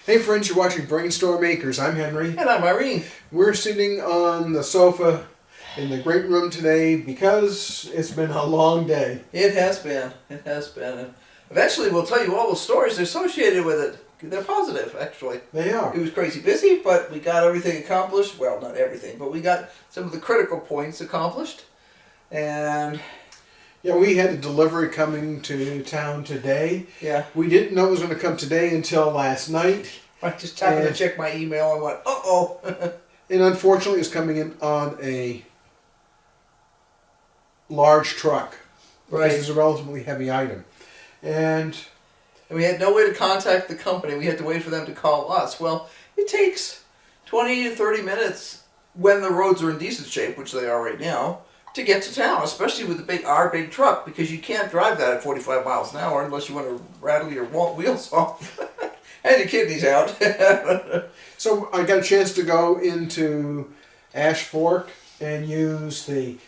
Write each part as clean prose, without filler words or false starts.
Hey friends, you're watching BrainStormAcres. I'm Henry. And I'm Irene. We're sitting on the sofa in the great room today because it's been a long day. It has been. It has been. And eventually we'll tell you all the stories associated with it. They're positive, actually. They are. It was crazy busy, but we got everything accomplished. Well, not everything, but we got some of the critical points accomplished. And Yeah, we had a delivery coming to town today. yeah, We didn't know it was going to come today until last night. I just happened to check my email and went, uh-oh. And unfortunately, it's coming in on a large truck. Right. Because it's a relatively heavy item. And And we had no way to contact the company. We had to wait for them to call us. Well, it takes 20 to 30 minutes when the roads are in decent shape, which they are right now, to get to town, especially with our big truck, because you can't drive that at 45 miles an hour unless you want to rattle your wheels off and your kidneys out. so I got a chance to go into Ash Fork and use the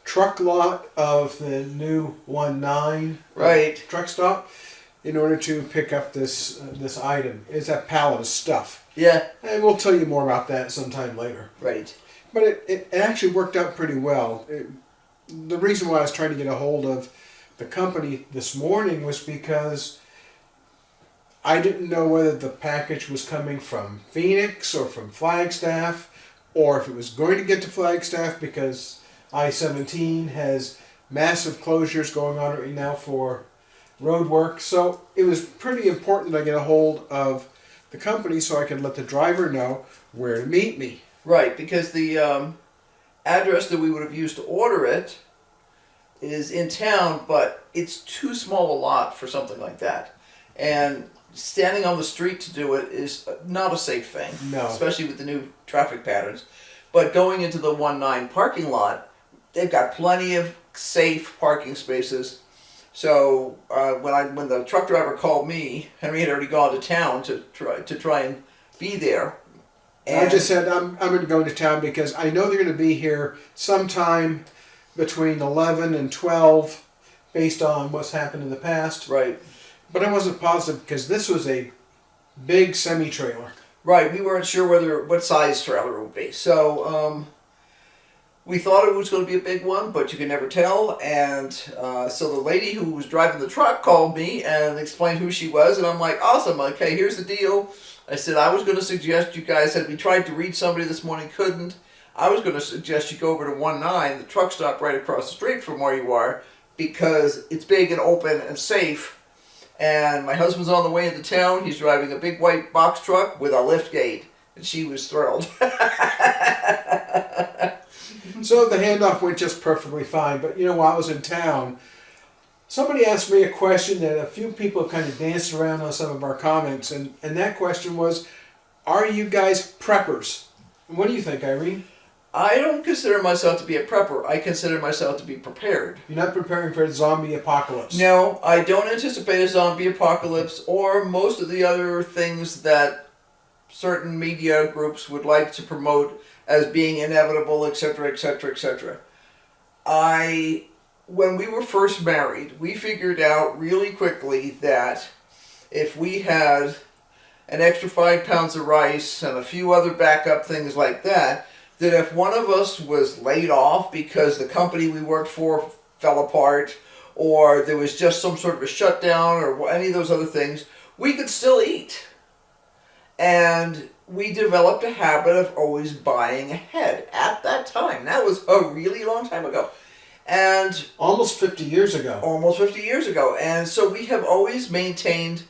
truck lot of the new 1.9 Right. truck stop in order to pick up this item. It's a pallet of stuff. Yeah. And we'll tell you more about that sometime later. Right. But it actually worked out pretty well. The reason why I was trying to get a hold of the company this morning was because I didn't know whether the package was coming from Phoenix or from Flagstaff, or if it was going to get to Flagstaff because I-17 has massive closures going on right now for road work. So it was pretty important that I get a hold of the company so I could let the driver know where to meet me. Right, because the address that we would have used to order it is in town, but it's too small a lot for something like that. And standing on the street to do it is not a safe thing, No. especially with the new traffic patterns. But going into the 1.9 parking lot, they've got plenty of safe parking spaces. So when the truck driver called me, Henry had already gone to town to try and be there. And I just said I'm going to go to town because I know they're going to be here sometime between 11 and 12 based on what's happened in the past. Right. But I wasn't positive because this was a big semi-trailer. Right, we weren't sure what size trailer it would be. So we thought it was going to be a big one, but you can never tell. And so the lady who was driving the truck called me and explained who she was. And I'm like, awesome, okay, here's the deal. I said, I was going to suggest you guys, we tried to reach somebody this morning, couldn't. I was going to suggest you go over to 1.9, the truck stop right across the street from where you are, because it's big and open and safe. And my husband's on the way into town. He's driving a big white box truck with a lift gate. And she was thrilled. So the handoff went just perfectly fine. But, while I was in town, somebody asked me a question that a few people kind of danced around on some of our comments. And that question was, are you guys preppers? What do you think, Irene? I don't consider myself to be a prepper. I consider myself to be prepared. You're not preparing for a zombie apocalypse? No, I don't anticipate a zombie apocalypse or most of the other things that certain media groups would like to promote as being inevitable, etc., etc., etc. When we were first married, we figured out really quickly that if we had an extra 5 pounds of rice and a few other backup things like that if one of us was laid off because the company we worked for fell apart, or there was just some sort of a shutdown, or any of those other things, we could still eat. And we developed a habit of always buying ahead at that time. That was a really long time ago. And almost 50 years ago. Almost 50 years ago. And so we have always maintained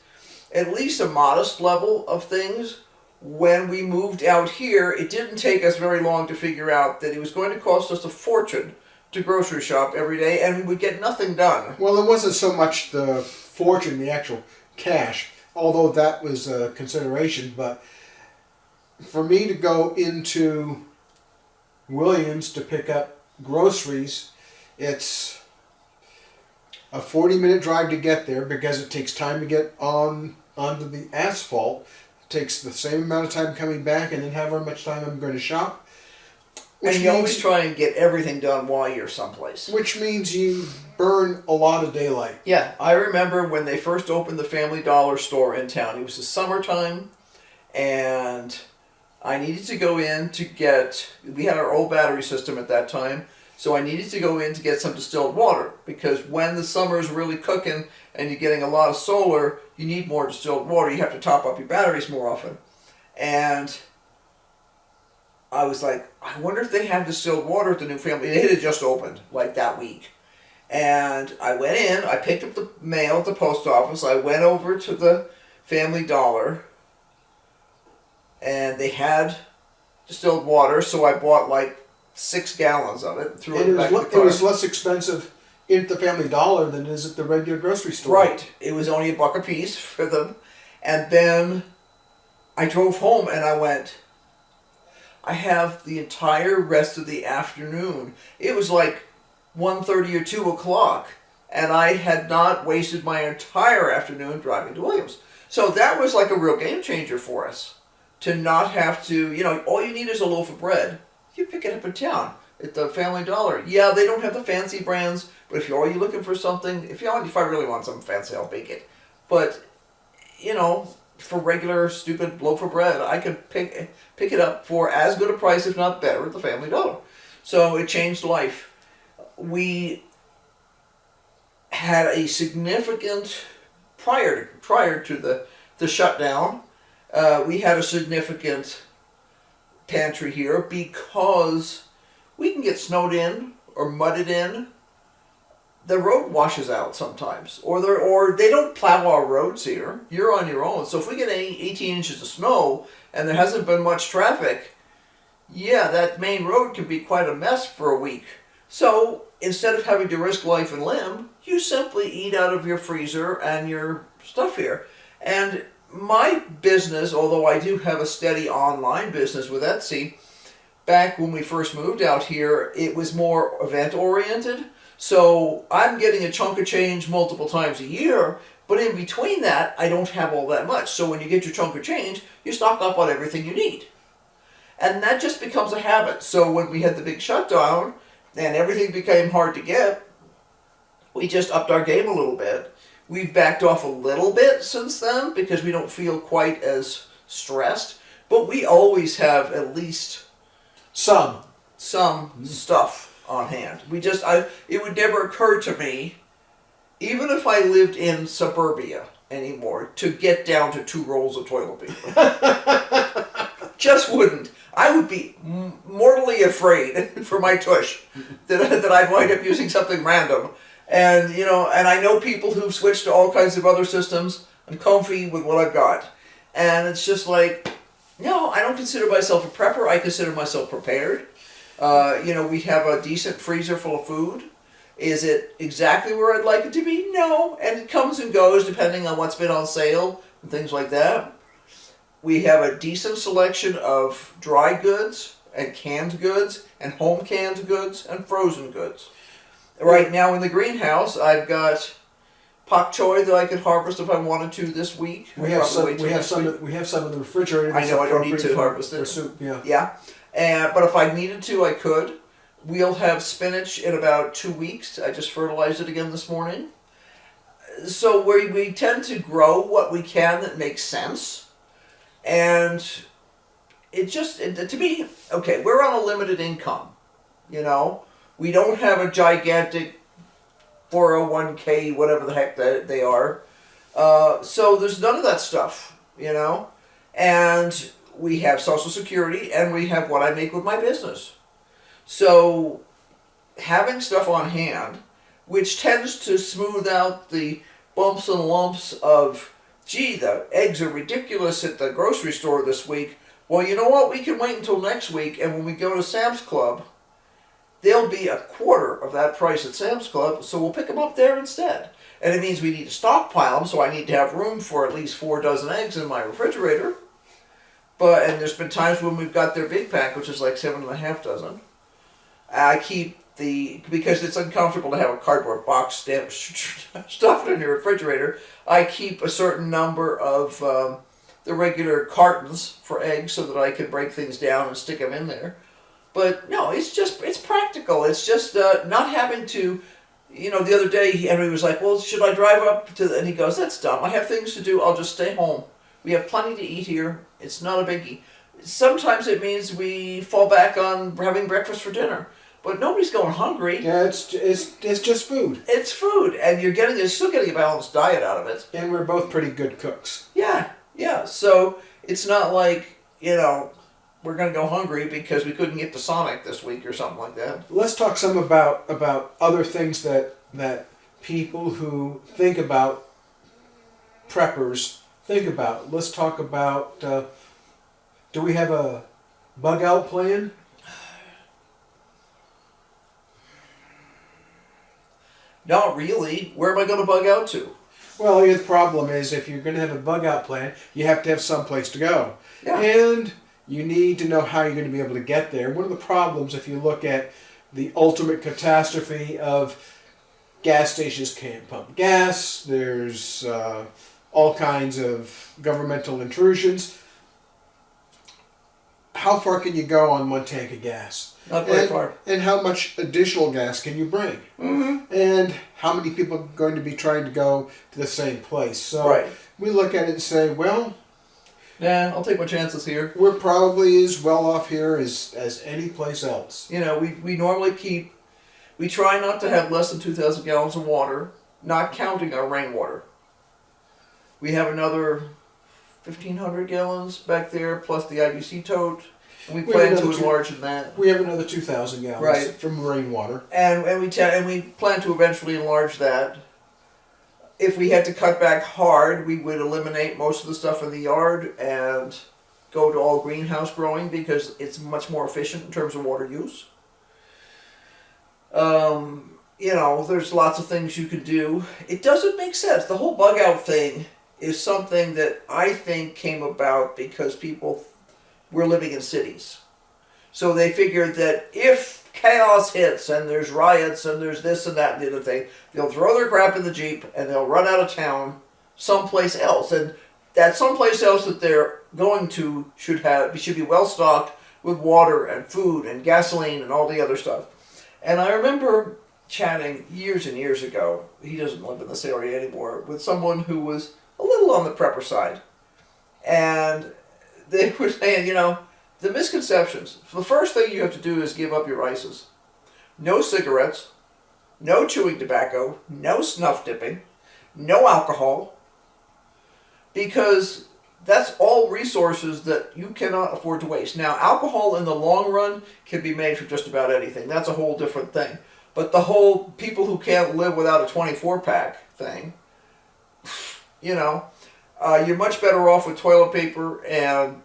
at least a modest level of things. When we moved out here, it didn't take us very long to figure out that it was going to cost us a fortune to grocery shop every day, and we would get nothing done. Well, it wasn't so much the fortune, the actual cash, although that was a consideration, but for me to go into Williams to pick up groceries, it's a 40-minute drive to get there because it takes time to get onto the asphalt. It takes the same amount of time coming back and then however much time I'm going to shop. And you always try and get everything done while you're someplace. Which means you burn a lot of daylight. Yeah, I remember when they first opened the Family Dollar store in town. It was the summertime, and I needed to go in to get, we had our old battery system at that time, so I needed to go in to get some distilled water, because when the summer is really cooking and you're getting a lot of solar, you need more distilled water. You have to top up your batteries more often. And I was like, I wonder if they have distilled water at the new family. It had just opened, like that week. And I went in, I picked up the mail at the post office, I went over to the Family Dollar, and they had distilled water, so I bought like 6 gallons of it and threw And it back in the car. it was less expensive at the Family Dollar than it is at the regular grocery store. Right. It was only $1 a piece for them. And then I drove home and I went, I have the entire rest of the afternoon. It was like 1:30 or 2 o'clock, and I had not wasted my entire afternoon driving to Williams. So that was like a real game changer for us. To not have to, all you need is a loaf of bread. You pick it up in town at the Family Dollar. Yeah, they don't have the fancy brands, but if you're looking for something, if I really want something fancy, I'll bake it. But, for regular stupid loaf of bread, I could pick it up for as good a price, if not better, at the Family Dollar. So it changed life. We had a significant, prior to the shutdown, we had a significant pantry here because we can get snowed in or mudded in. The road washes out sometimes, or they don't plow our roads here. You're on your own. So if we get 18 inches of snow and there hasn't been much traffic, yeah, that main road can be quite a mess for a week. So instead of having to risk life and limb, you simply eat out of your freezer and your stuff here. And my business, although I do have a steady online business with Etsy, back when we first moved out here, it was more event oriented. So I'm getting a chunk of change multiple times a year, but in between that, I don't have all that much. So when you get your chunk of change, you stock up on everything you need. And that just becomes a habit. So when we had the big shutdown and everything became hard to get, we just upped our game a little bit. We've backed off a little bit since then because we don't feel quite as stressed, but we always have at least some stuff on hand. It would never occur to me, even if I lived in suburbia anymore, to get down to 2 rolls of toilet paper. Just wouldn't. I would be mortally afraid for my tush that I'd wind up using something random. And, and I know people who've switched to all kinds of other systems. I'm comfy with what I've got. And it's just like, no, I don't consider myself a prepper. I consider myself prepared. We have a decent freezer full of food. Is it exactly where I'd like it to be? No. And it comes and goes depending on what's been on sale and things like that. We have a decent selection of dry goods and canned goods and home canned goods and frozen goods. Right now in the greenhouse, I've got pak choy that I could harvest if I wanted to this week. We have some in the refrigerator. I know I don't need to harvest it. For soup, yeah. Yeah, but if I needed to, I could. We'll have spinach in about 2 weeks. I just fertilized it again this morning. So we tend to grow what we can that makes sense. And to me, okay, we're on a limited income, We don't have a gigantic 401k, whatever the heck they are. So there's none of that stuff, And we have Social Security and we have what I make with my business. So having stuff on hand, which tends to smooth out the bumps and lumps of, gee, the eggs are ridiculous at the grocery store this week. Well, you know what? We can wait until next week, and when we go to Sam's Club, they'll be 1/4 of that price at Sam's Club, so we'll pick them up there instead. And it means we need to stockpile them, so I need to have room for at least 4 dozen eggs in my refrigerator. And there's been times when we've got their big pack, which is like 7.5 dozen. I keep because it's uncomfortable to have a cardboard box stuffed in your refrigerator, I keep a certain number of the regular cartons for eggs so that I can break things down and stick them in there. But no, it's practical. It's just not having to, the other day Henry was like, well, should I drive up to, and he goes, that's dumb. I have things to do. I'll just stay home. We have plenty to eat here. It's not a biggie. Sometimes it means we fall back on having breakfast for dinner, but nobody's going hungry. Yeah, it's just food. It's food, and you're still getting a balanced diet out of it. And we're both pretty good cooks. Yeah, yeah. So it's not like, we're going to go hungry because we couldn't get to Sonic this week or something like that. Let's talk some about other things that people who think about preppers think about. Let's talk about, do we have a bug out plan? Not really. Where am I going to bug out to? Well, the problem is if you're going to have a bug out plan, you have to have some place to go. Yeah. And you need to know how you're going to be able to get there. One of the problems, if you look at the ultimate catastrophe of gas stations can't pump gas, there's all kinds of governmental intrusions. How far can you go on one tank of gas? Not very far. And how much additional gas can you bring? Mm-hmm. And how many people are going to be trying to go to the same place? So Right. we look at it and say, well, Nah, I'll take my chances here. we're probably as well off here as any place else. We normally we try not to have less than 2,000 gallons of water, not counting our rainwater. We have another 1,500 gallons back there, plus the IBC tote, and we plan to enlarge in that. We have another 2,000 gallons Right. from rainwater. And we plan to eventually enlarge that. If we had to cut back hard, we would eliminate most of the stuff in the yard and go to all greenhouse growing because it's much more efficient in terms of water use. There's lots of things you could do. It doesn't make sense. The whole bug out thing is something that I think came about because people were living in cities. So they figured that if chaos hits and there's riots and there's this and that and the other thing, they'll throw their crap in the Jeep and they'll run out of town someplace else. And that someplace else that they're going to should be well stocked with water and food and gasoline and all the other stuff. And I remember chatting years and years ago, he doesn't live in this area anymore, with someone who was a little on the prepper side. And they were saying, the misconceptions. The first thing you have to do is give up your vices. No cigarettes, no chewing tobacco, no snuff dipping, no alcohol, because that's all resources that you cannot afford to waste. Now, alcohol in the long run can be made from just about anything. That's a whole different thing. But the whole people who can't live without a 24-pack thing, you're much better off with toilet paper and,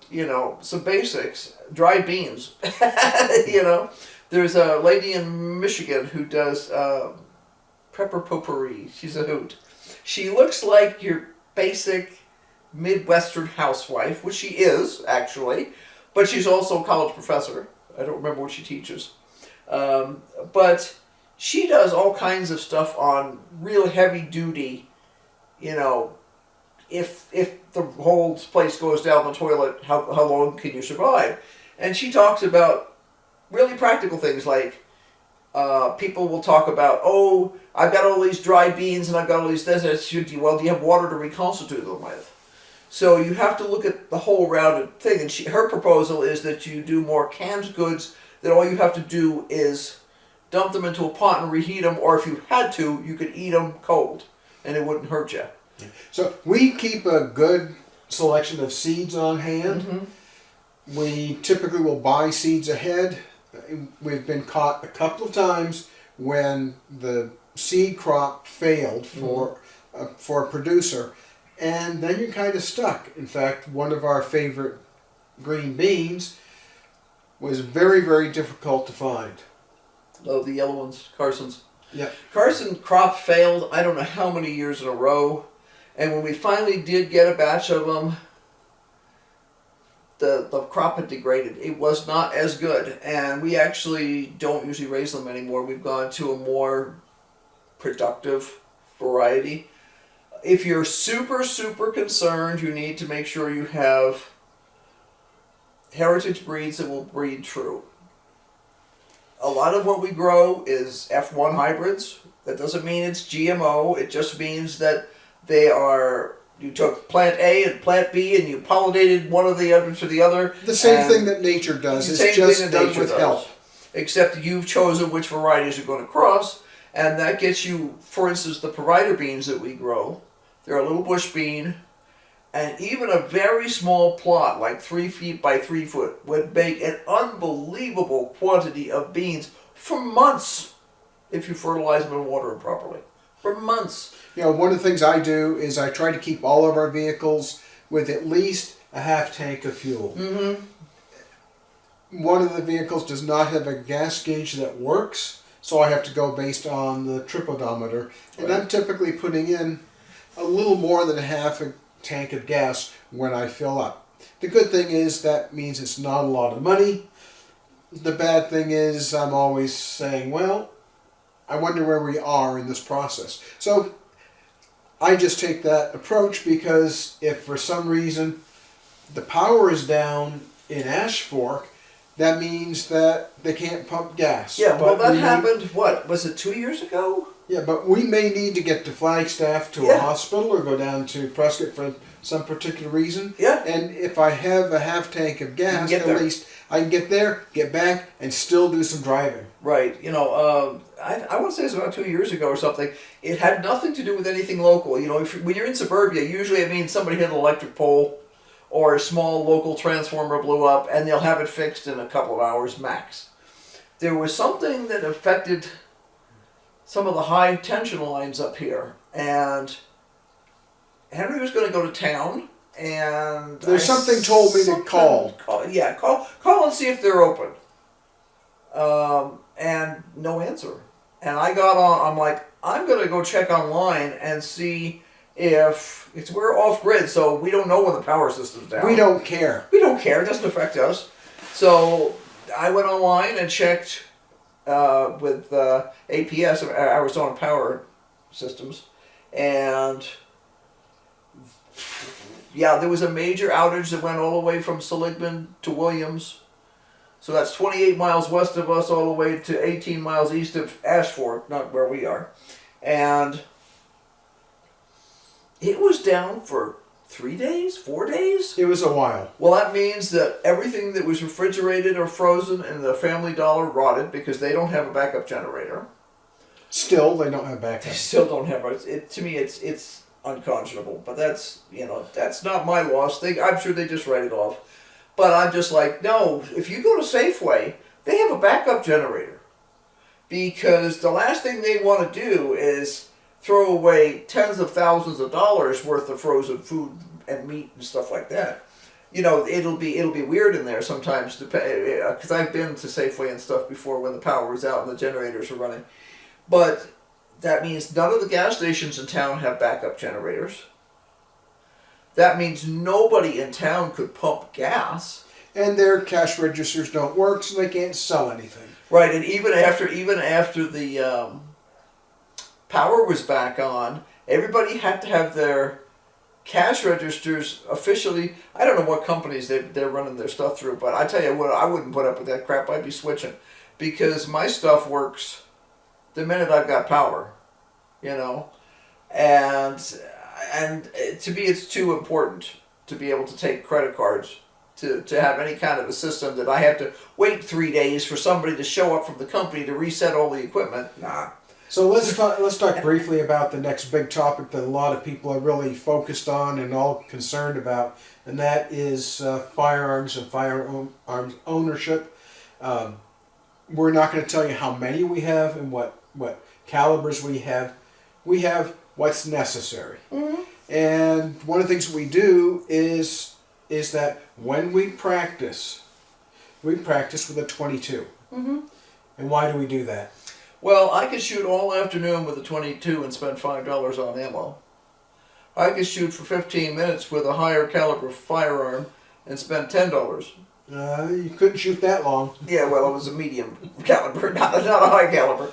some basics. Dried beans. There's a lady in Michigan who does prepper potpourri. She's a hoot. She looks like your basic Midwestern housewife, which she is, actually. But she's also a college professor. I don't remember what she teaches. But she does all kinds of stuff on real heavy duty, if the whole place goes down the toilet, how long can you survive? And she talks about really practical things like people will talk about, oh, I've got all these dried beans and I've got all these this. Well, do you have water to reconstitute them with? So you have to look at the whole rounded thing. And her proposal is that you do more canned goods, that all you have to do is dump them into a pot and reheat them, or if you had to, you could eat them cold and it wouldn't hurt you. So we keep a good selection of seeds on hand. Mm-hmm. We typically will buy seeds ahead. We've been caught a couple of times when the seed crop failed for a producer, and then you're kind of stuck. In fact, one of our favorite green beans was very, very difficult to find. Oh, the yellow ones, Carson's. Yeah. Carson crop failed, I don't know how many years in a row. And when we finally did get a batch of them, the crop had degraded. It was not as good. And we actually don't usually raise them anymore. We've gone to a more productive variety. If you're super, super concerned, you need to make sure you have heritage breeds that will breed true. A lot of what we grow is F1 hybrids. That doesn't mean it's GMO. It just means that they are, You took plant A and plant B, and you pollinated one of the other to the other. The same thing that nature does. It's just done with help. Except you've chosen which varieties you're going to cross, and that gets you, for instance, the provider beans that we grow. They're a little bush bean, and even a very small plot, like 3 feet by 3 foot, would make an unbelievable quantity of beans for months if you fertilize them and water them properly. For months. You know, one of the things I do is I try to keep all of our vehicles with at least a half tank of fuel. Mm-hmm. One of the vehicles does not have a gas gauge that works, so I have to go based on the trip odometer. And Right. I'm typically putting in a little more than a half a tank of gas when I fill up. The good thing is that means it's not a lot of money. The bad thing is I'm always saying, well, I wonder where we are in this process. So I just take that approach because if for some reason the power is down in Ash Fork, that means that they can't pump gas. Yeah, well, But that happened, what, was it 2 years ago? Yeah, but we may need to get to Flagstaff to a hospital or go down to Prescott for some particular reason. Yeah. And if I have a half tank of gas, get at there. least I can get there, get back, and still do some driving. Right. You know, I want to say it's about 2 years ago or something. It had nothing to do with anything local. You know, when you're in suburbia, usually it means somebody hit an electric pole or a small local transformer blew up, and they'll have it fixed in a couple of hours max. There was something that affected some of the high tension lines up here, and Henry was going to go to town, and There's something told me to call. Call and see if they're open. And no answer. And I got on. I'm like, I'm going to go check online and see if we're off grid, so we don't know when the power system's down. We don't care. We don't care. It doesn't affect us. So I went online and checked with APS, Arizona Power Systems, and yeah, there was a major outage that went all the way from Seligman to Williams. So that's 28 miles west of us, all the way to 18 miles east of Ash Fork, not where we are. And it was down for 3 days, 4 days? It was a while. Well, that means that everything that was refrigerated or frozen in the Family Dollar rotted because they don't have a backup generator. Still, they don't have backup. They still don't have it. To me, it's unconscionable. But that's not my loss. I'm sure they just write it off. But I'm just like, no, if you go to Safeway, they have a backup generator. Because the last thing they want to do is throw away tens of thousands of dollars worth of frozen food and meat and stuff like that. You know, it'll be weird in there sometimes, because I've been to Safeway and stuff before when the power was out and the generators were running. But that means none of the gas stations in town have backup generators. That means nobody in town could pump gas. And their cash registers don't work, so they can't sell anything. Right, and even after the power was back on, everybody had to have their cash registers officially. I don't know what companies they're running their stuff through, but I tell you what, I wouldn't put up with that crap. I'd be switching, because my stuff works the minute I've got power, you know, and to me it's too important to be able to take credit cards to have any kind of a system that I have to wait 3 days for somebody to show up from the company to reset all the equipment. Nah. So let's talk briefly about the next big topic that a lot of people are really focused on and all concerned about, and that is firearms and firearms ownership. We're not going to tell you how many we have and what calibers we have. We have what's necessary. Mm-hmm. And one of the things we do is that when we practice with a .22. Mm-hmm. And why do we do that? Well, I could shoot all afternoon with a .22 and spend $5 on ammo. I could shoot for 15 minutes with a higher caliber firearm and spend $10. You couldn't shoot that long. Yeah, well, it was a medium caliber, not a high caliber.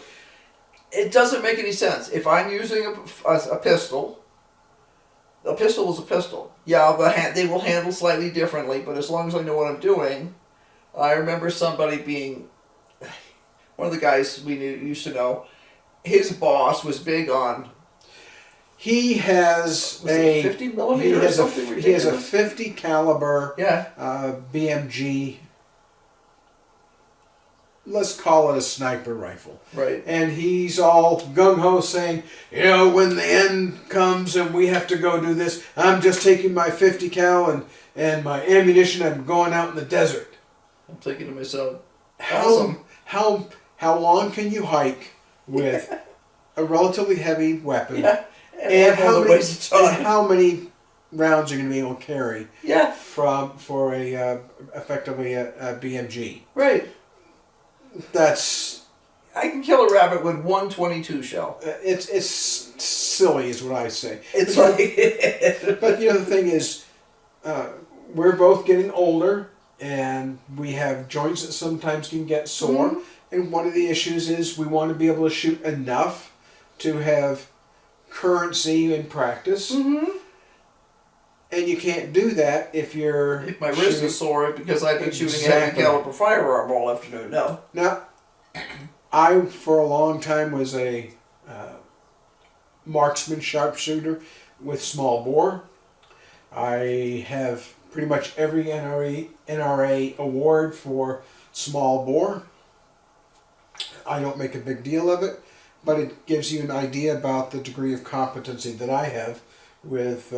It doesn't make any sense. If I'm using a pistol is a pistol. Yeah, they will handle slightly differently, but as long as I know what I'm doing. I remember somebody being, one of the guys we used to know, his boss was big on. He has Was it 50 millimeter or something he has a ridiculous? 50 caliber Yeah. BMG. Let's call it a sniper rifle. Right. And he's all gung-ho saying, you know, when the end comes and we have to go do this, I'm just taking my 50 cal and my ammunition, I'm going out in the desert. I'm thinking to myself, How, awesome. how long can you hike with a relatively heavy weapon? Yeah. And how many rounds are you going to be able to carry Yeah. for effectively a BMG? Right. That's I can kill a rabbit with 122 shell. it's silly, is what I say. It's but, like. but the thing is, we're both getting older, and we have joints that sometimes can get sore. Mhm. And one of the issues is we want to be able to shoot enough to have currency in practice. Mm-hmm. And you can't do that if you're If my wrist is sore because I've been shooting a Exactly. heavy caliber firearm all afternoon. No. Now, I for a long time was a marksman sharpshooter with small bore. I have pretty much every NRA award for small bore. I don't make a big deal of it, but it gives you an idea about the degree of competency that I have with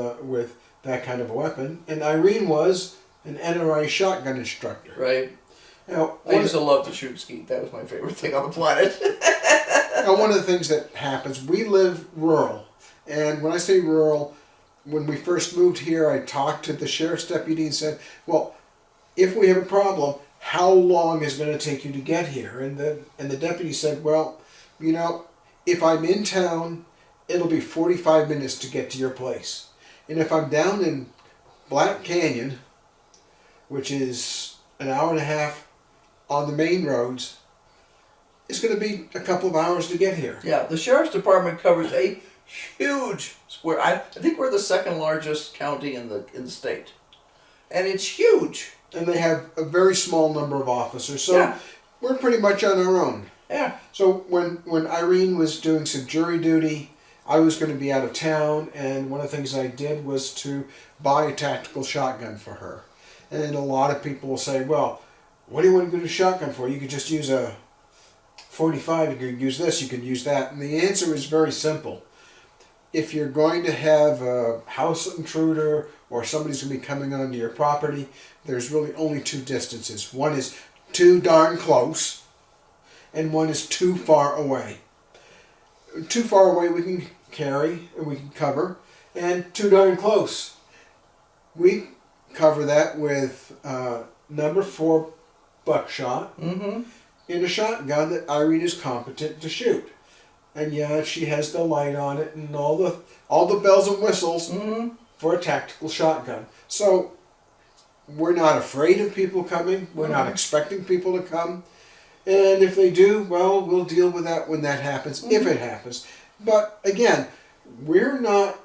that kind of a weapon. And Irene was an NRA shotgun instructor. Right. Now, I used to love to shoot skeet. That was my favorite thing on the planet. now, one of the things that happens, we live rural. And when I say rural, when we first moved here, I talked to the sheriff's deputy and said, well, if we have a problem, how long is it going to take you to get here? And the deputy said, well, you know, if I'm in town, it'll be 45 minutes to get to your place. And if I'm down in Black Canyon, which is an hour and a half on the main roads, it's going to be a couple of hours to get here. Yeah, the sheriff's department covers a huge square. I think we're the second largest county in the state, and it's huge. And they have a very small number of officers, so Yeah. we're pretty much on our own. Yeah. So when Irene was doing some jury duty, I was going to be out of town, and one of the things I did was to buy a tactical shotgun for her. And a lot of people will say, well, what do you want to get a shotgun for? You could just use a 45, you could use this, you could use that. And the answer is very simple. If you're going to have a house intruder or somebody's going to be coming onto your property, there's really only two distances. One is too darn close, and one is too far away. Too far away we can carry and we can cover, and too darn close. We cover that with number 4 buckshot Mm-hmm. in a shotgun that Irene is competent to shoot. And yeah, she has the light on it and all the bells and whistles Mm-hmm. for a tactical shotgun. So we're not afraid of people coming. We're not expecting people to come. And if they do, well, we'll deal with that when that happens, if it happens. But again, we're not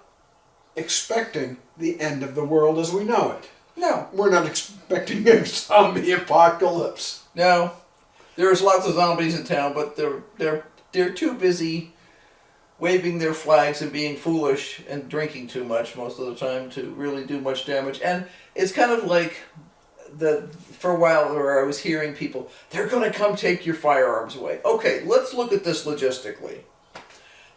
expecting the end of the world as we know it. No. We're not expecting a zombie apocalypse. No. There's lots of zombies in town, but they're too busy waving their flags and being foolish and drinking too much most of the time to really do much damage. And it's kind of like for a while where I was hearing people, they're going to come take your firearms away. Okay, let's look at this logistically.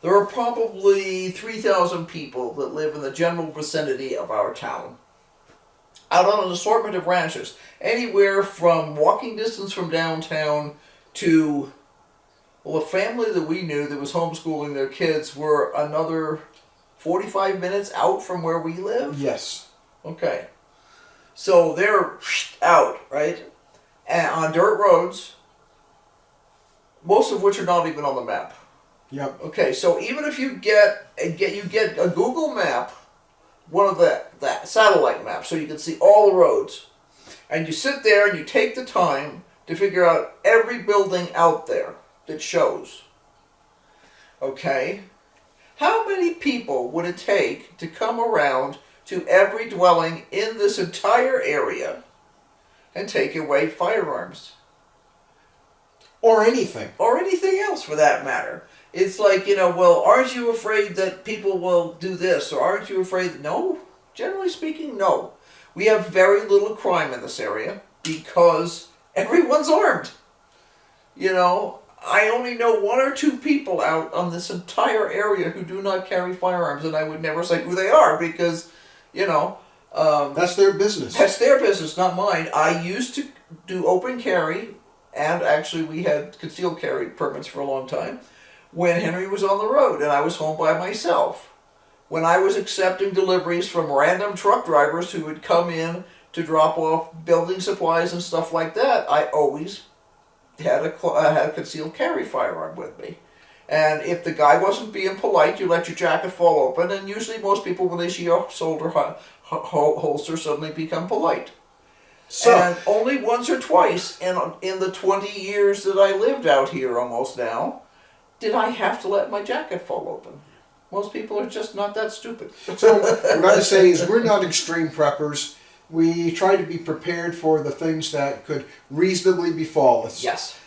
There are probably 3,000 people that live in the general vicinity of our town. Out on an assortment of ranches, anywhere from walking distance from downtown to, well, a family that we knew that was homeschooling their kids were another 45 minutes out from where we live. Yes. Okay. So they're out, right? And on dirt roads, most of which are not even on the map. Yep. Okay, so even if you get a Google map, one of the satellite maps, so you can see all the roads, and you sit there and you take the time to figure out every building out there that shows. Okay? How many people would it take to come around to every dwelling in this entire area and take away firearms? Or anything. Or anything else for that matter. It's like, well, aren't you afraid that people will do this? Or aren't you afraid? No. Generally speaking, no. We have very little crime in this area because everyone's armed. I only know one or two people out on this entire area who do not carry firearms, and I would never say who they are because, That's their business. that's their business, not mine. I used to do open carry, and actually we had concealed carry permits for a long time when Henry was on the road and I was home by myself. When I was accepting deliveries from random truck drivers who would come in to drop off building supplies and stuff like that, I always had a concealed carry firearm with me. And if the guy wasn't being polite, you let your jacket fall open, and usually most people, when they see a shoulder holster, suddenly become polite. So, And only once or twice in the 20 years that I lived out here almost now, did I have to let my jacket fall open. Most people are just not that stupid. so what I say is we're not extreme preppers. We try to be prepared for the things that could reasonably befall us. Yes.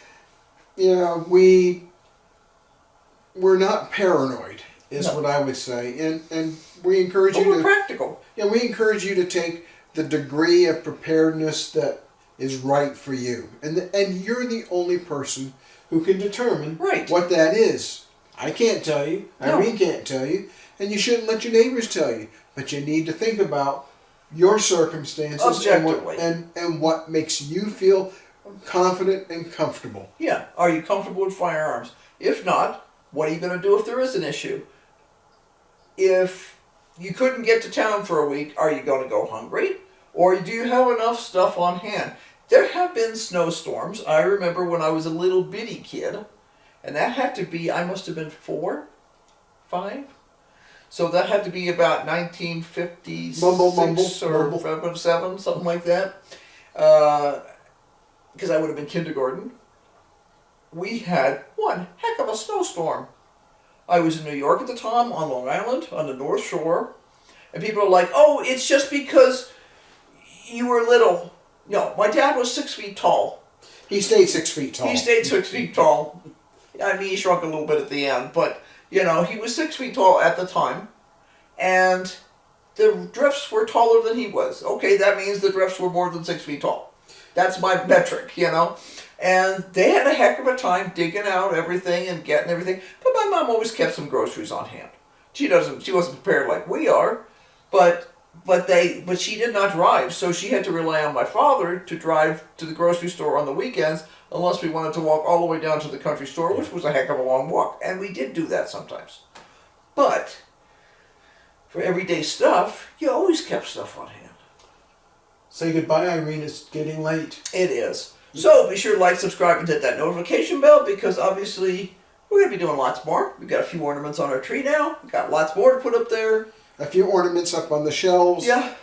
We're not paranoid, is No. what I would say, and we encourage But you we're to. practical. Yeah, we encourage you to take the degree of preparedness that is right for you, and you're the only person who can determine Right. what that is. I can't tell you. No. Irene can't tell you, and you shouldn't let your neighbors tell you. But you need to think about your circumstances Objectively. and what makes you feel confident and comfortable. Yeah. Are you comfortable with firearms? If not, what are you going to do if there is an issue? If you couldn't get to town for a week, are you going to go hungry? Or do you have enough stuff on hand? There have been snowstorms. I remember when I was a little bitty kid, and that had to be, I must have been 4, 5. So that had to be about 1956 Mumble, or mumble. 7, something like that. Because I would have been kindergarten. We had one heck of a snowstorm. I was in New York at the time, on Long Island, on the North Shore. And people are like, oh, it's just because you were little. No, my dad was 6 feet tall. He stayed 6 feet tall. He stayed 6 feet tall. I mean, he shrunk a little bit at the end, but, he was 6 feet tall at the time. And the drifts were taller than he was. Okay, that means the drifts were more than 6 feet tall. That's my metric, And they had a heck of a time digging out everything and getting everything. But my mom always kept some groceries on hand. She wasn't prepared like we are, but she did not drive, so she had to rely on my father to drive to the grocery store on the weekends, unless we wanted to walk all the way down to the country store, which was a heck of a long walk, and we did do that sometimes. But for everyday stuff, you always kept stuff on hand. Say goodbye, Irene. It's getting late. It is. So be sure to like, subscribe, and hit that notification bell, because obviously we're going to be doing lots more. We've got a few ornaments on our tree now. We've got lots more to put up there. A few ornaments up on the shelves. Yeah.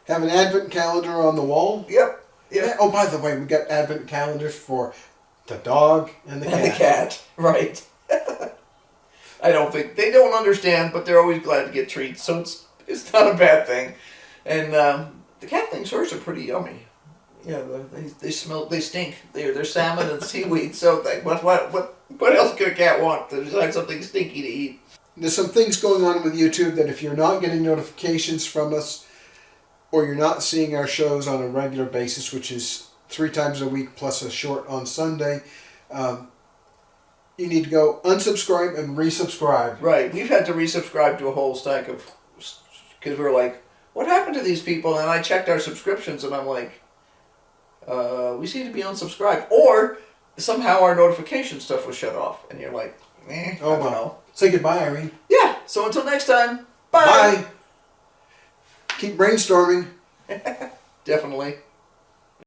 Have an advent calendar on the wall. Yep. Yeah. Oh, by the way, we got advent calendars for the dog and the cat. And the cat, right. I don't think, they don't understand, but they're always glad to get treats, so it's not a bad thing. And the cat thinks hers are pretty yummy. Yeah, they smell, they stink. They're salmon and seaweed, so what else could a cat want besides something stinky to eat? There's some things going on with YouTube that if you're not getting notifications from us, or you're not seeing our shows on a regular basis, which is 3 times a week plus a short on Sunday, you need to go unsubscribe and resubscribe. Right, we've had to resubscribe to a whole stack of, because we're like, what happened to these people? And I checked our subscriptions and I'm like, we seem to be unsubscribed. Or somehow our notification stuff was shut off. And you're like, I don't know. Say goodbye, Irene. Yeah, so until next time, bye. Bye. Keep brainstorming. Definitely.